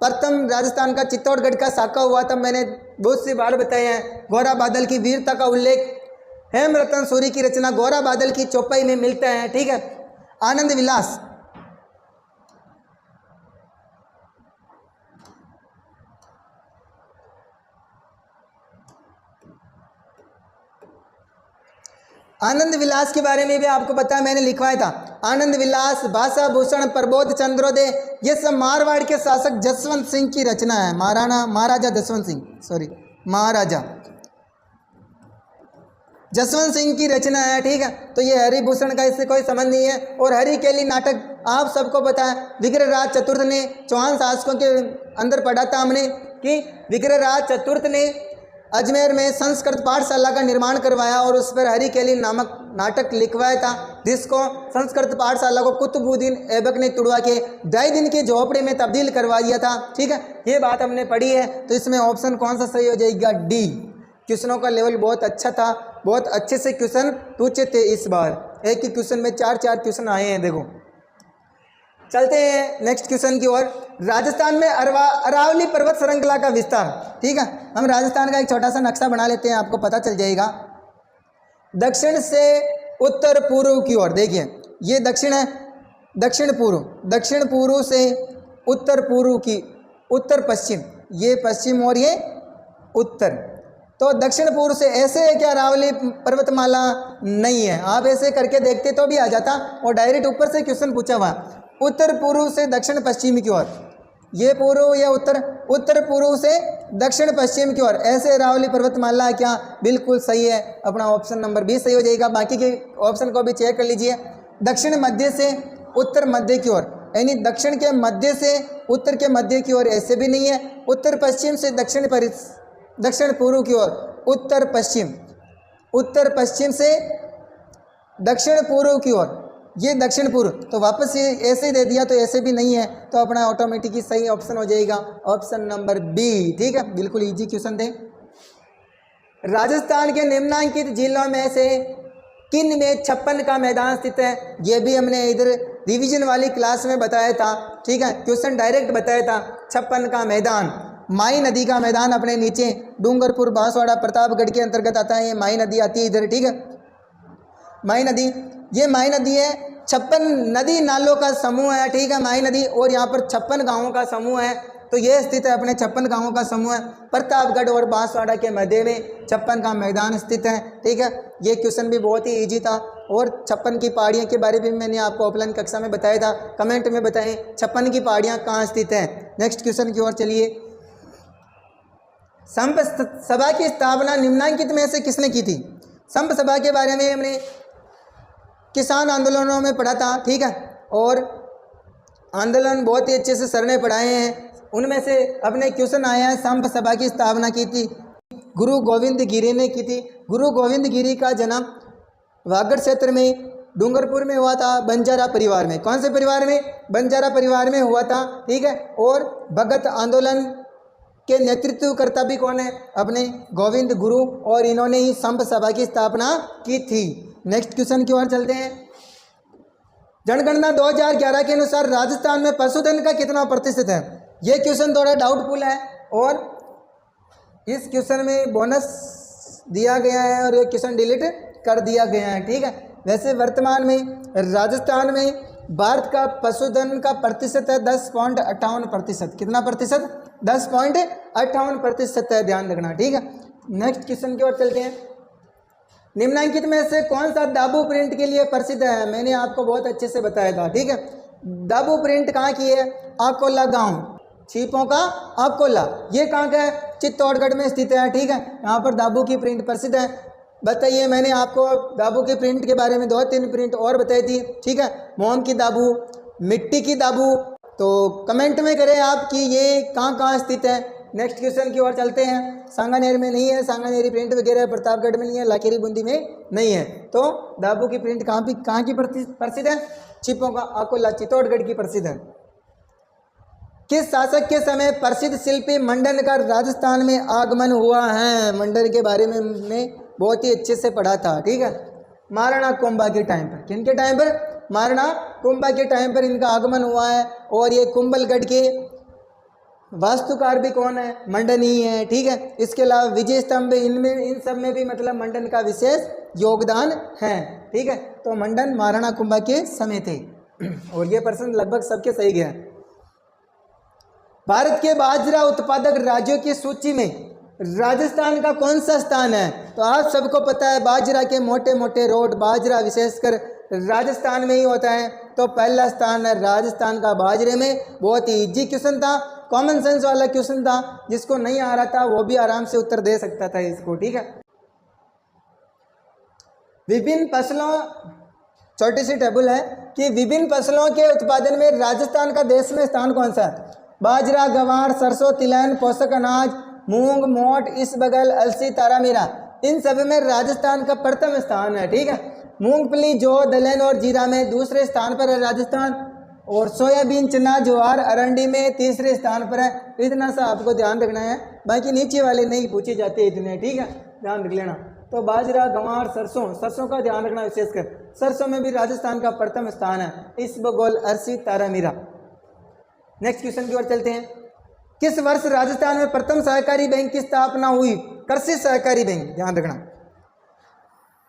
Speaker 1: प्रथम राजस्थान का चित्तौड़गढ़ का साका हुआ था, मैंने बहुत सी बार बताया है। गोरा बादल की वीरता का उल्लेख हेमरतन सूरी की रचना गोरा बादल की चौपाई में मिलता है। ठीक है, आनंद विलास आनंद विलास के बारे में भी आपको पता है, मैंने लिखवाया था। आनंद विलास, भाषा भूषण, प्रबोध चंद्रोदय, ये सब मारवाड़ के शासक जसवंत सिंह की रचना है। महाराजा जसवंत सिंह की रचना है। ठीक है, तो ये हरिभूषण का इससे कोई संबंध नहीं है। और हरिकेली नाटक आप सबको पता है, विग्रहराज चतुर्थ ने चौहान शासकों के अंदर पढ़ा था हमने कि विग्रहराज चतुर्थ ने अजमेर में संस्कृत पाठशाला का निर्माण करवाया और उस पर हरिकेली नामक नाटक लिखवाया था, जिसको संस्कृत पाठशाला को कुतुबुद्दीन ऐबक ने तुड़वा के 2.5 दिन की झोपड़ी में तब्दील करवा दिया था। ठीक है, ये बात हमने पढ़ी है। तो इसमें ऑप्शन कौन सा सही हो जाएगा? डी। क्वेश्चनों का लेवल बहुत अच्छा था, बहुत अच्छे से क्वेश्चन पूछे थे इस बार। एक ही क्वेश्चन में 4 क्वेश्चन आए हैं। देखो चलते हैं नेक्स्ट क्वेश्चन की ओर। राजस्थान में अरावली पर्वत श्रृंखला का विस्तार। ठीक है, हम राजस्थान का एक छोटा सा नक्शा बना लेते हैं, आपको पता चल जाएगा। दक्षिण से उत्तर पूर्व की ओर देखिए, ये दक्षिण है, दक्षिण पूर्व से उत्तर पूर्व की उत्तर पश्चिम, ये पश्चिम और ये उत्तर। तो दक्षिण पूर्व से ऐसे है क्या अरावली पर्वतमाला? नहीं है। आप ऐसे करके देखते तो भी आ जाता, और डायरेक्ट ऊपर से क्वेश्चन पूछा हुआ। उत्तर पूर्व से दक्षिण पश्चिम की ओर, ये पूर्व या उत्तर पूर्व से दक्षिण पश्चिम की ओर, ऐसे अरावली पर्वतमाला क्या? बिल्कुल सही है, अपना ऑप्शन नंबर 20 सही हो जाएगा। बाकी के ऑप्शन को भी चेक कर लीजिए। दक्षिण मध्य से उत्तर मध्य की ओर, यानी दक्षिण के मध्य से उत्तर के मध्य की ओर, ऐसे भी नहीं है। उत्तर पश्चिम से दक्षिण पूर्व की ओर, उत्तर पश्चिम से दक्षिण पूर्व की ओर, ये दक्षिण पूर्व। तो वापस ये ऐसे ही दे दिया, तो ऐसे भी नहीं है, तो अपना ऑटोमेटिकली सही ऑप्शन हो जाएगा ऑप्शन नंबर बी। ठीक है, बिल्कुल इजी क्वेश्चन थे। राजस्थान के निम्नांकित जिलों में से किन में 56 का मैदान स्थित है? ये भी हमने इधर रिवीजन वाली क्लास में बताया था। ठीक है, क्वेश्चन डायरेक्ट बताया था। 56 का मैदान, माई नदी का मैदान अपने नीचे डूंगरपुर, बांसवाड़ा, प्रतापगढ़ के अंतर्गत आता है। ये माई नदी आती है इधर। ठीक है, माई नदी, ये माई नदी है। 56 नदी नालों का समूह है। ठीक है, माई नदी, और यहाँ पर 56 गांवों का समूह है। तो ये स्थित है, अपने 56 गांवों का समूह है। प्रतापगढ़ और बांसवाड़ा के मध्य में 56 का मैदान स्थित है। ठीक है, ये क्वेश्चन भी बहुत ही इजी था। और 56 की पहाड़ियों के बारे में मैंने आपको ऑफलाइन कक्षा में बताया था। कमेंट में बताएं 56 की पहाड़ियाँ कहाँ स्थित हैं। नेक्स्ट क्वेश्चन की ओर चलिए। संप सभा की स्थापना निम्नांकित में से किसने की थी? संप सभा के बारे में हमने किसान आंदोलनों में पढ़ा था। ठीक है, और आंदोलन बहुत ही अच्छे से सर ने पढ़ाए हैं। उनमें से अपने क्वेश्चन आया है, संप सभा की स्थापना की थी गुरु गोविंद गिरी ने की थी। गुरु गोविंद गिरी का जन्म वागड़ क्षेत्र में डूंगरपुर में हुआ था, बंजारा परिवार में। कौन से परिवार में? बंजारा परिवार में हुआ था। ठीक है, और भगत आंदोलन के नेतृत्वकर्ता भी कौन है? अपने गोविंद गुरु, और इन्होंने ही संप सभा की स्थापना की थी। नेक्स्ट क्वेश्चन की ओर चलते हैं। जनगणना 2011 के अनुसार राजस्थान में पशुधन का कितना प्रतिशत है? ये क्वेश्चन थोड़ा डाउटफुल है, और इस क्वेश्चन में बोनस दिया गया है और ये क्वेश्चन डिलीट कर दिया गया है। ठीक है, वैसे वर्तमान में राजस्थान में भारत का पशुधन का प्रतिशत है 10.58%। कितना प्रतिशत? 10.58% है, ध्यान रखना, ठीक है। नेक्स्ट क्वेश्चन की ओर चलते हैं। निम्नलिखित में से कौन सा दाबू प्रिंट के लिए प्रसिद्ध है? मैंने आपको बहुत अच्छे से बताया था, ठीक है। दाबू प्रिंट कहाँ की है? अकोला गांव, छिपों का अकोला, ये कहाँ का है? चित्तौड़गढ़ में स्थित है, ठीक है। यहाँ पर दाबू की प्रिंट प्रसिद्ध है। बताइए, मैंने आपको दाबू की प्रिंट के बारे में 2-3 प्रिंट और बताई थी, ठीक है। मोम की दाबू, मिट्टी की दाबू, तो कमेंट में करें आप कि ये कहाँ कहाँ स्थित है। नेक्स्ट क्वेश्चन की ओर चलते हैं। सांगानेर में नहीं है, सांगानेरी प्रिंट वगैरह प्रतापगढ़ में नहीं है, लाखेरी बूंदी में नहीं है। तो दाबू की प्रिंट कहाँ की प्रसिद्ध है? छिपों का अकोला, चित्तौड़गढ़ की प्रसिद्ध है। किस शासक के समय प्रसिद्ध शिल्पी मंडन का राजस्थान में आगमन हुआ है? मंडन के बारे में हमने बहुत ही अच्छे से पढ़ा था, ठीक है। महाराणा कुंभा के टाइम पर। किन के टाइम पर? महाराणा कुंभा के टाइम पर इनका आगमन हुआ है। और ये कुंभलगढ़ के वास्तुकार भी कौन है? मंडन ही है, ठीक है। इसके अलावा विजय स्तंभ, इनमें इन सब में भी मतलब मंडन का विशेष योगदान है, ठीक है। तो मंडन महाराणा कुंभा के समय थे। और ये प्रश्न लगभग सबके सही गया। भारत के बाजरा उत्पादक राज्यों की सूची में राजस्थान का कौन सा स्थान है? तो आप सबको पता है बाजरा के मोटे मोटे रोड, बाजरा विशेषकर राजस्थान में ही होता है। तो पहला स्थान है राजस्थान का बाजरे में। बहुत ही इजी क्वेश्चन था, कॉमन सेंस वाला क्वेश्चन था, जिसको नहीं आ रहा था वो भी आराम से उत्तर दे सकता था इसको, ठीक है। विभिन्न फसलों, छोटी सी टेबल है कि विभिन्न फसलों के उत्पादन में राजस्थान का देश में स्थान कौन सा है? बाजरा, गंवार, सरसों, तिलहन, पोषक अनाज, मूंग, मोट, इसबगल, अलसी, तारामीरा, इन सब में राजस्थान का प्रथम स्थान है, ठीक है। मूंगफली, जौ, दलहन और जीरा में दूसरे स्थान पर है राजस्थान। और सोयाबीन, चना, ज्वार, अरंडी में तीसरे स्थान पर है। इतना सा आपको ध्यान रखना है, बाकी नीचे वाले नहीं पूछे जाते इतने, ठीक है, ध्यान रख लेना। तो बाजरा, गंवार, सरसों का ध्यान रखना विशेषकर। सरसों में भी राजस्थान का प्रथम स्थान है, इसबगोल, अरसी, तारामीरा। नेक्स्ट क्वेश्चन की ओर चलते हैं। किस वर्ष राजस्थान में प्रथम सहकारी बैंक की स्थापना हुई? कृषि सहकारी बैंक, ध्यान रखना।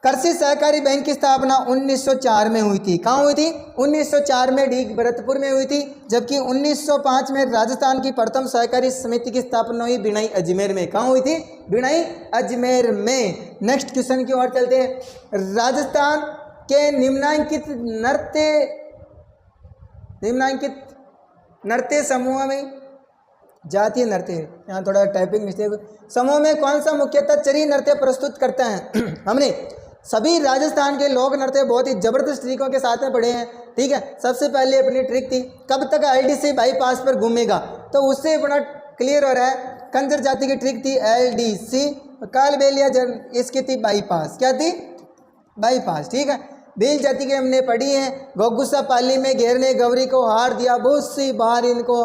Speaker 1: कृषि सहकारी बैंक की स्थापना 1904 में हुई थी। कहाँ हुई थी? 1904 में ढीक भरतपुर में हुई थी। जबकि 1905 में राजस्थान की प्रथम सहकारी समिति की स्थापना हुई बिनाई अजमेर में। कहाँ हुई थी? बिनाई अजमेर में। नेक्स्ट क्वेश्चन की ओर चलते हैं। राजस्थान के निम्नांकित नृत्य समूह में, जातीय नृत्य, यहाँ थोड़ा टाइपिंग मिस्टेक, समूह में कौन सा मुख्यतः चरी नृत्य प्रस्तुत करता है? हमने सभी राजस्थान के लोक नृत्य बहुत ही जबरदस्त ट्रिकों के साथ में पढ़े हैं, ठीक है। सबसे पहले अपनी ट्रिक थी कब तक LDC बाईपास पर घूमेगा, तो उससे बड़ा क्लियर हो रहा है। कंजर जाति की ट्रिक थी LDC, कालबेलिया इसकी थी बाईपास। क्या थी? बाईपास, ठीक है। भील जाति की हमने पढ़ी है। गोगुसा पाली में घेरने गौरी को हार दिया, बहुत सी बार इनको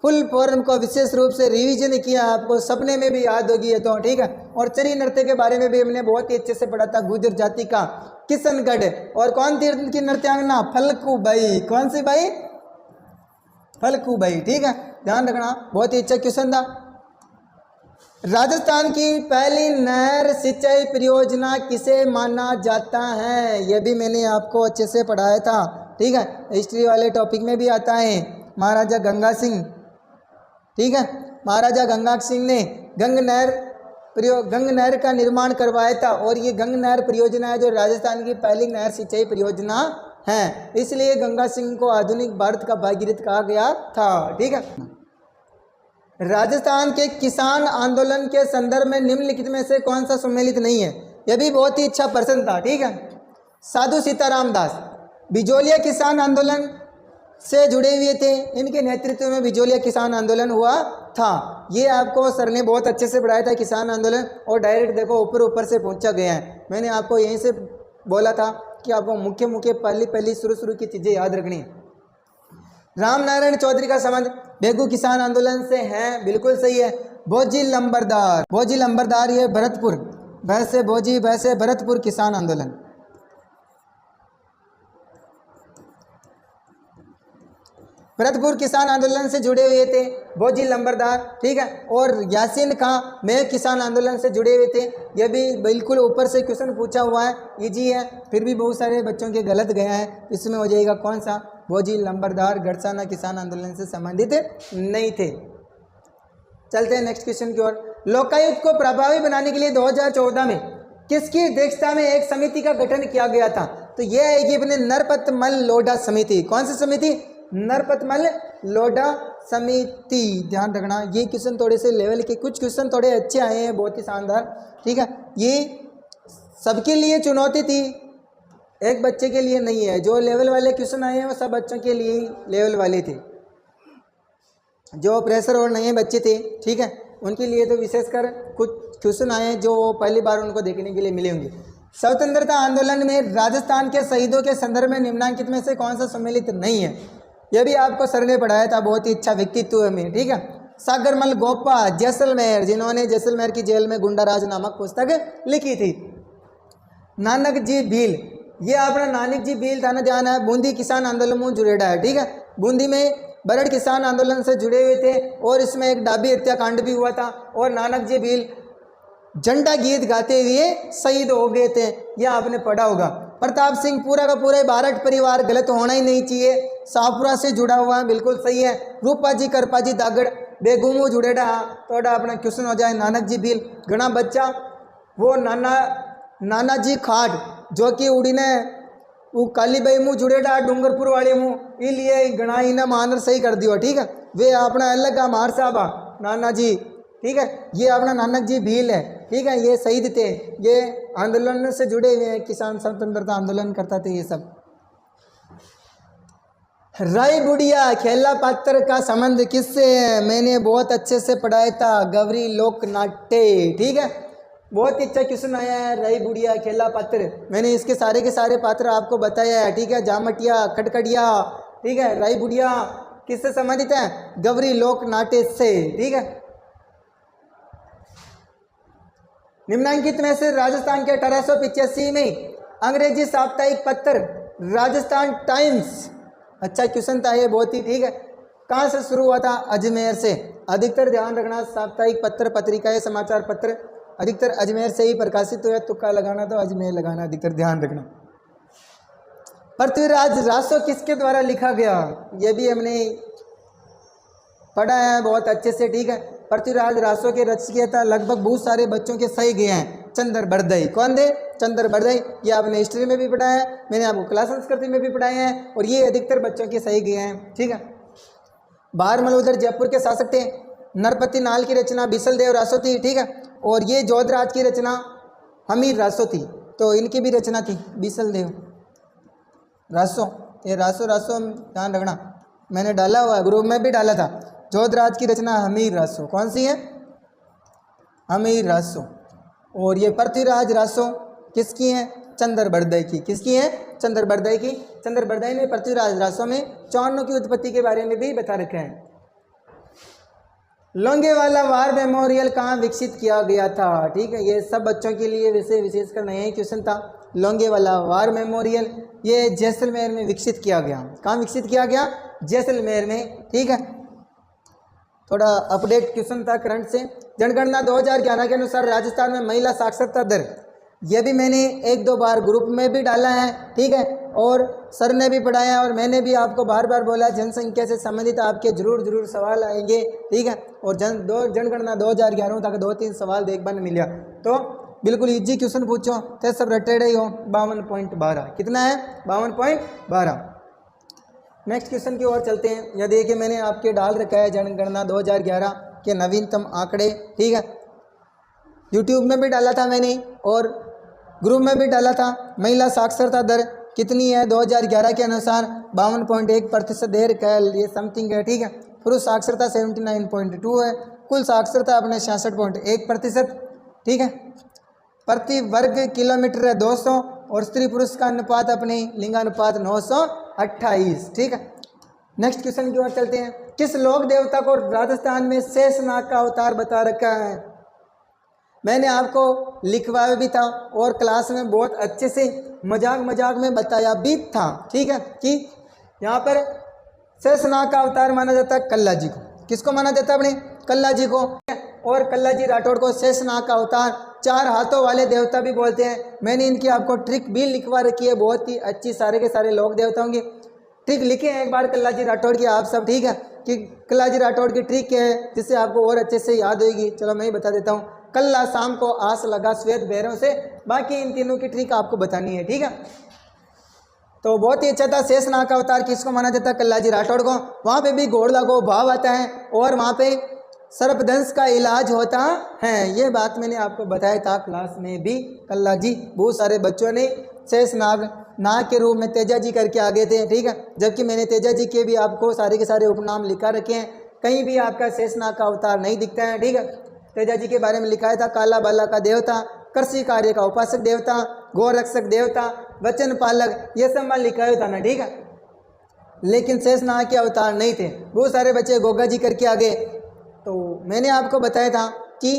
Speaker 1: फुल फॉर्म को विशेष रूप से रिवीजन किया, आपको सपने में भी याद होगी है, तो ठीक है। और चरी नृत्य के बारे में भी हमने बहुत ही अच्छे से पढ़ा था, गुर्जर जाति का किशनगढ़। और कौन थी की नृत्यांगना? फल्गु बाई। कौन सी बाई? फल्गु बाई, ठीक है, ध्यान रखना, बहुत ही अच्छा क्वेश्चन था। राजस्थान की पहली नहर सिंचाई परियोजना किसे माना जाता है? यह भी मैंने आपको अच्छे से पढ़ाया था, ठीक है। हिस्ट्री वाले टॉपिक में भी आता है। महाराजा गंगा सिंह, ठीक है, महाराजा गंगा सिंह ने गंग नहर का निर्माण करवाया था। और ये गंग नहर परियोजना है जो राजस्थान की पहली नहर सिंचाई परियोजना है, इसलिए गंगा सिंह को आधुनिक भारत का भागीरथ कहा गया था, ठीक है। राजस्थान के किसान आंदोलन के संदर्भ में निम्नलिखित में से कौन सा सम्मिलित नहीं है? यह भी बहुत ही अच्छा प्रश्न था, ठीक है। साधु सीताराम दास बिजोलिया किसान आंदोलन से जुड़े हुए थे, इनके नेतृत्व में बिजोलिया किसान आंदोलन हुआ था। ये आपको सर ने बहुत अच्छे से पढ़ाया था किसान आंदोलन, और डायरेक्ट देखो ऊपर से पहुंचा गया है। मैंने आपको यहीं से बोला था कि आपको मुख्य पहली शुरू की चीज़ें याद रखनी है। रामनारायण चौधरी का संबंध बेगू किसान आंदोलन से है, बिल्कुल सही है। भोजी लंबरदार ये भरतपुर, भैंसे भोजी भैंसे भरतपुर किसान आंदोलन। भरतपुर किसान आंदोलन से जुड़े हुए थे भोजी लंबरदार, ठीक है। और यासीन खां में किसान आंदोलन से जुड़े हुए थे। ये भी बिल्कुल ऊपर से क्वेश्चन पूछा हुआ है, इजी है, फिर भी बहुत सारे बच्चों के गलत गया है। इसमें हो जाएगा कौन सा, भोजी लंबरदार गड़साना किसान आंदोलन से संबंधित नहीं थे। चलते हैं नेक्स्ट क्वेश्चन की ओर। लोकायुक्त को प्रभावी बनाने के लिए 2014 में किसकी अध्यक्षता में एक समिति का गठन किया गया था? तो यह है कि अपने नरपतमल लोढ़ा समिति। कौन सी समिति? नरपतमल लोढ़ा समिति। ध्यान रखना, ये क्वेश्चन थोड़े से लेवल के, कुछ क्वेश्चन थोड़े अच्छे आए हैं, बहुत ही शानदार, ठीक है। ये सबके लिए चुनौती थी, एक बच्चे के लिए नहीं है। जो लेवल वाले क्वेश्चन आए हैं वो सब बच्चों के लिए लेवल वाले थे। जो प्रेशर और नए बच्चे थे, ठीक है, उनके लिए तो विशेषकर कुछ क्वेश्चन आए हैं जो पहली बार उनको देखने के लिए मिले होंगे। स्वतंत्रता आंदोलन में राजस्थान के शहीदों के संदर्भ में निम्नलिखित में से कौन सा सम्मिलित नहीं है? यह भी आपको सर ने पढ़ाया था, बहुत ही अच्छा व्यक्तित्व में, ठीक है। सागरमल गोपा जैसलमेर, जिन्होंने जैसलमेर की जेल में गुंडाराज नामक पुस्तक लिखी थी। नानक जी भील, ये अपना नानक जी भील था ना, ध्यान है, बूंदी किसान आंदोलन में जुड़ेड़ा है, ठीक है। बूंदी में बरड़ किसान आंदोलन से जुड़े हुए थे और इसमें एक डाबी हत्याकांड भी हुआ था और नानक जी भील झंडा गीत गाते हुए शहीद हो गए थे, यह आपने पढ़ा होगा। प्रताप सिंह पूरा का पूरा बारठ परिवार, गलत होना ही नहीं चाहिए, शाहपुरा से जुड़ा हुआ है, बिल्कुल सही है। रूपाजी करपाजी दागड़ बेगुमू जुड़ेड़ा, थोड़ा अपना क्वेश्चन हो जाए। नानक जी भील घना बच्चा, वो नाना जी खाट जो कि उड़ी ने वो कालीबाई मुँह जुड़ेड़ा डूंगरपुर वाले मुँह, इसलिए घना इन्हें मानर सही कर दियो, ठीक है। वे अपना अलग का मार साहबा नाना जी, ठीक है, ये अपना नानक जी भील है, ठीक है, ये शहीद थे, ये आंदोलन से जुड़े हुए हैं, किसान स्वतंत्रता आंदोलन करता थे ये सब। राय बुढ़िया खेला पात्र का संबंध किससे है? मैंने बहुत अच्छे से पढ़ाया था, गौरी लोक नाट्य, ठीक है। बहुत ही अच्छा क्वेश्चन आया है, राय बुढ़िया खेला पात्र, मैंने इसके सारे के सारे पात्र आपको बताया है, ठीक है। जामटिया खटखटिया, ठीक है। राय बुढ़िया किससे संबंधित है? गौरी लोक नाट्य से, ठीक है। निम्नलिखित में से राजस्थान के 1885 में अंग्रेजी साप्ताहिक पत्र राजस्थान टाइम्स, अच्छा क्वेश्चन था ये, बहुत ही, ठीक है, कहाँ से शुरू हुआ था? अजमेर से। अधिकतर ध्यान रखना, साप्ताहिक पत्र पत्रिकाएं समाचार पत्र अधिकतर अजमेर से ही प्रकाशित हुआ, तुक्का लगाना तो अजमेर लगाना, अधिकतर ध्यान रखना। पृथ्वीराज रासो किसके द्वारा लिखा गया? ये भी हमने पढ़ा है बहुत अच्छे से, ठीक है। पृथ्वीराज रासो के रचयिता लगभग बहुत सारे बच्चों के सही गए हैं। चंद्र बरदई, कौन थे? चंद्र बरदई, ये आपने हिस्ट्री में भी पढ़ा है, मैंने आपको क्लास संस्कृति में भी पढ़ाए हैं, और ये अधिकतर बच्चों के सही गए हैं, ठीक है। बाहर मलूदर जयपुर के शासक थे। नरपति नाल की रचना बीसल देव रासो थी, ठीक है। और ये जोधराज की रचना हमीर रासो थी, तो इनकी भी रचना थी बीसल देव रासो। ये रासो रासो ध्यान रखना, मैंने डाला हुआ ग्रुप में भी डाला था। जोधराज की रचना हमीर रासो, कौन सी है? हमीर रासो। और ये पृथ्वीराज रासो किसकी है? चंद्र बरदई की। किसकी है? चंद्र बरदई की। चंद्र बरदई ने पृथ्वीराज रासो में चौर्णों की उत्पत्ति के बारे में भी बता रखा है। लोंगेवाला वार मेमोरियल कहाँ विकसित किया गया था? ठीक है, ये सब बच्चों के लिए वैसे विशेषकर नया क्वेश्चन था। लोंगेवाला वार मेमोरियल ये जैसलमेर में विकसित किया गया। कहाँ विकसित किया गया? जैसलमेर में, ठीक है। थोड़ा अपडेट क्वेश्चन था करंट से। जनगणना 2011 के अनुसार राजस्थान में महिला साक्षरता दर, यह भी मैंने एक दो बार ग्रुप में भी डाला है, ठीक है, और सर ने भी पढ़ाया, और मैंने भी आपको बार बार बोला जनसंख्या से संबंधित आपके जरूर सवाल आएंगे, ठीक है। और जनगणना 2011 तक 2-3 सवाल देखने में मिला, तो बिल्कुल इजी क्वेश्चन पूछो तो सब रटेडे ही हो। 52.12 कितना है? 52.12। नेक्स्ट क्वेश्चन की ओर चलते हैं। यह देखिए मैंने आपके डाल रखा है जनगणना 2011 के नवीनतम आंकड़े, ठीक है। यूट्यूब में भी डाला था मैंने और ग्रुप में भी डाला था। महिला साक्षरता दर कितनी है 2011 के अनुसार? 52.1% देर का ये समथिंग है, ठीक है। पुरुष साक्षरता 79.2 है। कुल साक्षरता अपने 66.1%, ठीक है। प्रति वर्ग किलोमीटर है 200, और स्त्री पुरुष का अनुपात अपने लिंगानुपात 928, ठीक है। नेक्स्ट क्वेश्चन की ओर चलते हैं। किस लोक देवता को राजस्थान में शेषनाग का अवतार बता रखा है? मैंने आपको लिखवाया भी था और क्लास में बहुत अच्छे से मजाक में बताया भी था, ठीक है, कि यहाँ पर शेषनाग का अवतार माना जाता है कल्ला जी को। किसको माना जाता है अपने? कल्ला जी को। और कल्ला जी राठौड़ को शेषनाग का अवतार, 4 हाथों वाले देवता भी बोलते हैं। मैंने इनकी आपको ट्रिक भी लिखवा रखी है, बहुत ही अच्छी, सारे के सारे लोक देवताओं की ट्रिक लिखे हैं एक बार कल्ला जी राठौड़ की आप सब, ठीक है, कि कल्ला जी राठौड़ की ट्रिक क्या है जिससे आपको और अच्छे से याद होगी। चलो मैं ही बता देता हूँ। कल्ला शाम को आस लगा श्वेत भैरव से, बाकी इन तीनों की ट्रिक आपको बतानी है, ठीक है। तो बहुत ही अच्छा था। शेषनाग का अवतार किसको माना जाता है? कल्ला जी राठौड़ को। वहाँ पे भी घोड़ लगो भाव आता है और वहाँ पे सर्पदंश का इलाज होता है। ये बात मैंने आपको बताया था क्लास में भी। कल्ला जी बहुत सारे बच्चों ने शेषनाग नाग के रूप में तेजा जी करके आगे थे, ठीक है, जबकि मैंने तेजा जी के भी आपको सारे के सारे उपनाम लिखा रखे हैं। कहीं भी आपका शेषनाग का अवतार नहीं दिखता है, ठीक है। तेजा जी के बारे में लिखा था काला बाला का देवता, कृषि कार्य का उपासक देवता, गोरक्षक देवता, वचन पालक, ये सब मैं लिखा था ना, ठीक है। लेकिन शेषनाग के अवतार नहीं थे। बहुत सारे बच्चे गोगा जी करके आगे। तो मैंने आपको बताया था कि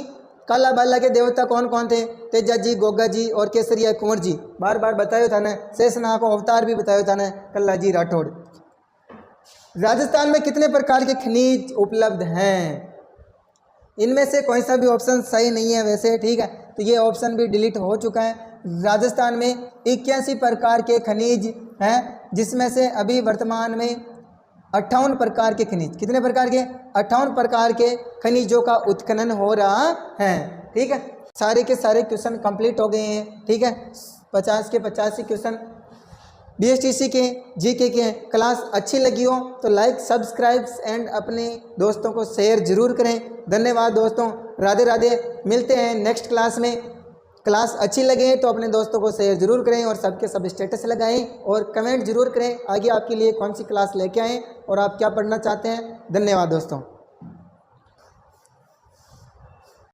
Speaker 1: काला बाला के देवता कौन कौन थे? तेजा जी, गोगा जी और केसरिया कुंवर जी। बार बार बताया था ना। शेषनाग को अवतार भी बताया था ना कल्ला जी राठौड़। राजस्थान में कितने प्रकार के खनिज उपलब्ध हैं? इनमें से कोई सा भी ऑप्शन सही नहीं है वैसे, ठीक है, तो ये ऑप्शन भी डिलीट हो चुका है। राजस्थान में 81 प्रकार के खनिज हैं, जिसमें से अभी वर्तमान में 58 प्रकार के खनिज, कितने प्रकार के? 58 प्रकार के खनिजों का उत्खनन हो रहा है, ठीक है। सारे के सारे क्वेश्चन कंप्लीट हो गए हैं, ठीक है। 50 के 85 क्वेश्चन BSTC के GK के। क्लास अच्छी लगी हो तो लाइक, सब्सक्राइब एंड अपने दोस्तों को शेयर जरूर करें। धन्यवाद दोस्तों, राधे राधे। मिलते हैं नेक्स्ट क्लास में। क्लास अच्छी लगे तो अपने दोस्तों को शेयर जरूर करें और सबके सब स्टेटस लगाएं और कमेंट जरूर करें आगे आपके लिए कौन सी क्लास लेके आएँ और आप क्या पढ़ना चाहते हैं। धन्यवाद दोस्तों।